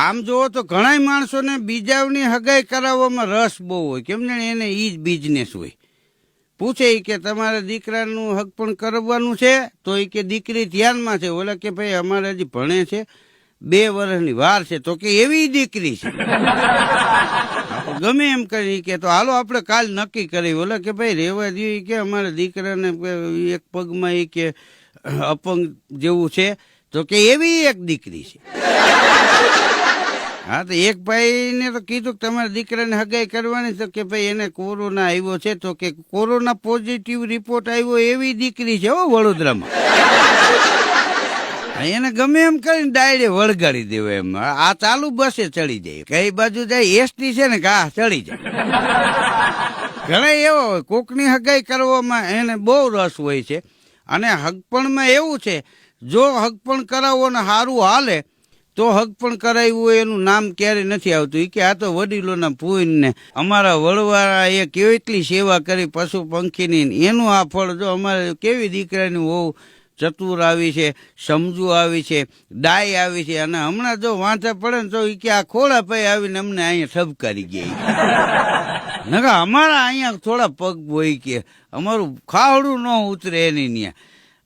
આમ જોવો તો ઘણા માણસોને બીજાની હગાઈ કરાવવામાં રસ બહુ હોય, કેમ ને એને ઈ જ બિઝનેસ હોય. પૂછે કે તમારે દીકરાનું હક પણ કરવાનું છે, તો એ કે દીકરી ધ્યાનમાં છે. ઓલા કે ભાઈ અમારે હજી ભણે છે, 2 વર્ષની વાર છે. તો કે એવી દીકરી છે. ગમે એમ કરી કે તો હાલો આપણે કાલ નક્કી કરી. ઓલા કે ભાઈ રેવા દઈએ કે અમારા દીકરાને એક પગમાં એ કે અપંગ જેવું છે, તો કે એવી એક દીકરી છે. હા, તો એક ભાઈને તો કીધું કે તમારા દીકરાને હગાઈ કરવાની, તો કે ભાઈ એને કોરોના આવ્યો છે, તો કે કોરોના પોઝિટિવ રિપોર્ટ આવ્યો એવી દીકરી છે હો વડોદરામાં. એને ગમે એમ કરીને ડાયરે વળગાડી દેવો એમ. આ ચાલુ બસે ચડી જાય, કઈ બાજુ જાય એસટી છે ને કા ચડી જાય. ઘણા એવો હોય કોકની હગાઈ કરવામાં એને બહુ રસ હોય છે. અને હગપણમાં એવું છે, જો હગપણ કરાવો ને સારું હાલે તો હગપણ કરાવ્યું હોય એનું નામ ક્યારે નથી આવતું. કે આ તો વડીલોના પૂઈને અમારા વડવાળા એ કેટલી સેવા કરી પશુ પંખીની, એનું આ ફળ જો અમારે કેવી દીકરાની વહુ ચતુર આવી છે, સમજુ આવી છે, ડાય આવી છે. અને હમણાં જો વાંચા પડે ને તો કે આ ખોળા પાઈ આવીને અમને અહીંયા ઠપકારી ગયા. નકા અમારા અહીંયા થોડા પગ હોય કે અમારું ખાવડું ન ઉતરે એની ન્યા.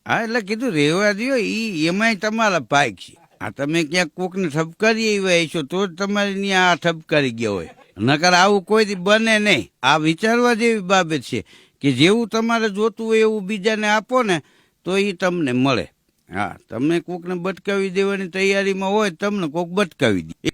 હા, એટલે કીધું રેવા દો, એમાંય તમારા ભાગ છે. આ તમે ક્યાંક કોકને ઠપકારી આવ્યા છો તો જ તમારે ત્યાં આ ઠપકારી ગયા હોય, નકર આવું કોઈ બને નહીં. આ વિચારવા જેવી બાબત છે કે જેવું તમારે જોતું હોય એવું બીજાને આપો ને તો એ તમને મળે. હા, તમે કોકને બટકાવી દેવાની તૈયારીમાં હોય, તમને કોક બટકાવી દે.